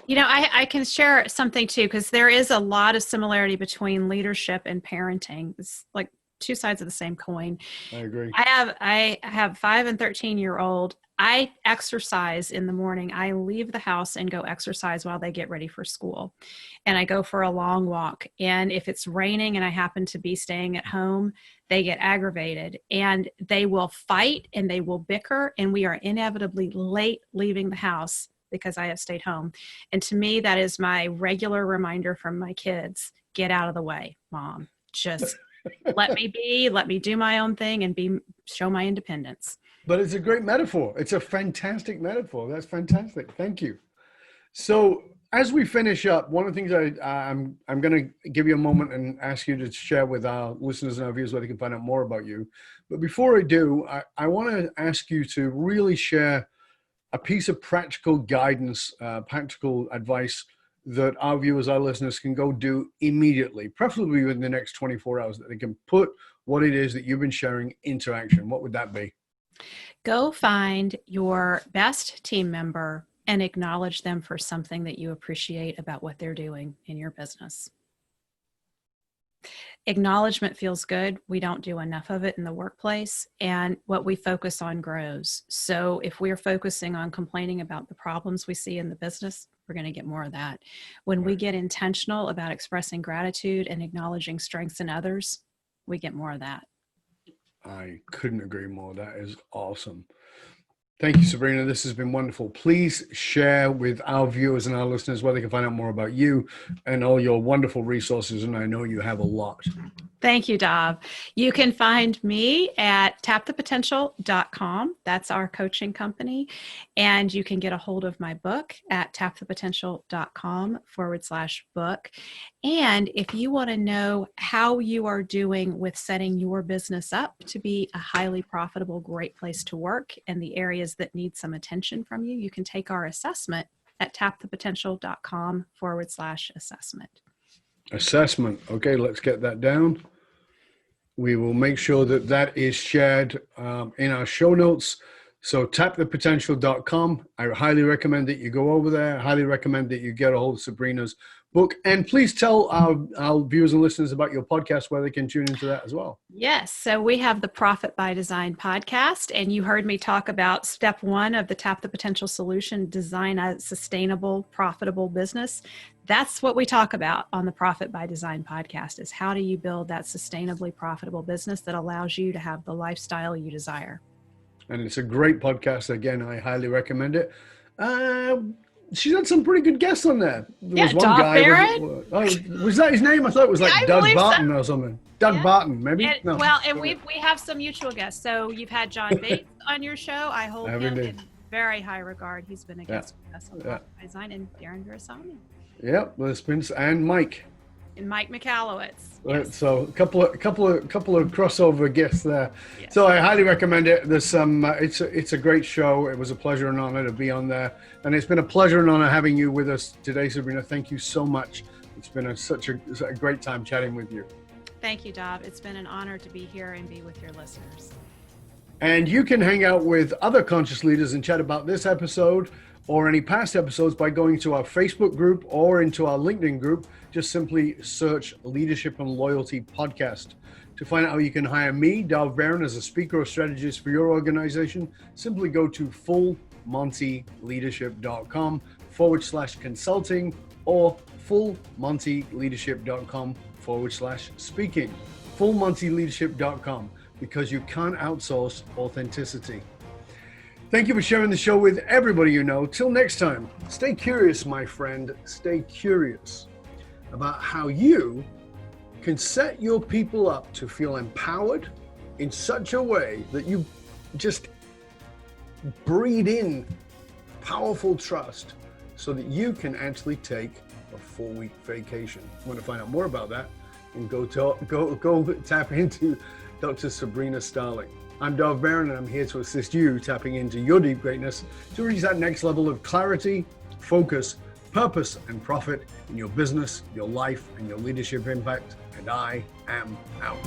I can share something too, because there is a lot of similarity between leadership and parenting. It's like two sides of the same coin. I agree. I have 5 and 13-year-old. I exercise in the morning. I leave the house and go exercise while they get ready for school. And I go for a long walk. And if it's raining and I happen to be staying at home, they get aggravated and they will fight and they will bicker. And we are inevitably late leaving the house because I have stayed home. And to me, that is my regular reminder from my kids, get out of the way, Mom. Just let me be, let me do my own thing and show my independence. But it's a great metaphor. It's a fantastic metaphor. That's fantastic. Thank you. So as we finish up, one of the things I'm going to give you a moment and ask you to share with our listeners and our viewers where they can find out more about you. But before I do, I want to ask you to really share a piece of practical guidance, practical advice that our viewers, our listeners can go do immediately, preferably within the next 24 hours, that they can put what it is that you've been sharing into action. What would that be? Go find your best team member and acknowledge them for something that you appreciate about what they're doing in your business. Acknowledgement feels good. We don't do enough of it in the workplace, and what we focus on grows. So if we're focusing on complaining about the problems we see in the business, we're going to get more of that. When we get intentional about expressing gratitude and acknowledging strengths in others, we get more of that. I couldn't agree more. That is awesome. Thank you, Sabrina. This has been wonderful. Please share with our viewers and our listeners where they can find out more about you and all your wonderful resources. And I know you have a lot. Thank you, Dov. You can find me at tapthepotential.com. That's our coaching company. And you can get a hold of my book at tapthepotential.com/book. And if you want to know how you are doing with setting your business up to be a highly profitable, great place to work and the areas that need some attention from you, you can take our assessment at tapthepotential.com/assessment. Assessment. Okay, let's get that down. We will make sure that that is shared in our show notes. So tapthepotential.com. I highly recommend that you go over there. I highly recommend that you get a hold of Sabrina's book. And please tell our viewers and listeners about your podcast where they can tune into that as well. Yes. So we have the Profit by Design podcast, and you heard me talk about step 1 of the Tap the Potential solution, design a sustainable, profitable business. That's what we talk about on the Profit by Design podcast, is how do you build that sustainably profitable business that allows you to have the lifestyle you desire. And it's a great podcast. Again, I highly recommend it. She's had some pretty good guests on there. There was one Dov guy. Barron? Was that his name? I thought it was like Yeah, I Doug believe so. Barton or something. Doug Barton, maybe? And, No. well, and we have some mutual guests. So you've had John Bates on your show. I hold him in very high regard. He's been a guest with us on Profit by Design, and Darren Versani. Yep, there's been, and Mike. And Mike McAllowitz. Yes. So a couple of crossover guests there. Yes. So I highly recommend it. There's some. It's a great show. It was a pleasure and honor to be on there, and it's been a pleasure and honor having you with us today, Sabrina. Thank you so much. It's been such a great time chatting with you. Thank you, Dov. It's been an honor to be here and be with your listeners. And you can hang out with other conscious leaders and chat about this episode or any past episodes by going to our Facebook group or into our LinkedIn group. Just simply search Leadership and Loyalty Podcast. To find out how you can hire me, Dov Barron, as a speaker or strategist for your organization, simply go to fullmontyleadership.com/consulting or fullmontyleadership.com/speaking. fullmontyleadership.com, because you can't outsource authenticity. Thank you for sharing the show with everybody you know. Till next time, stay curious, my friend. Stay curious about how you can set your people up to feel empowered in such a way that you just breed in powerful trust so that you can actually take a 4-week vacation. If you want to find out more about that, and go tap into Dr. Sabrina Starling. I'm Dov Barron, and I'm here to assist you tapping into your deep greatness to reach that next level of clarity, focus, purpose, and profit in your business, your life, and your leadership impact. And I am out.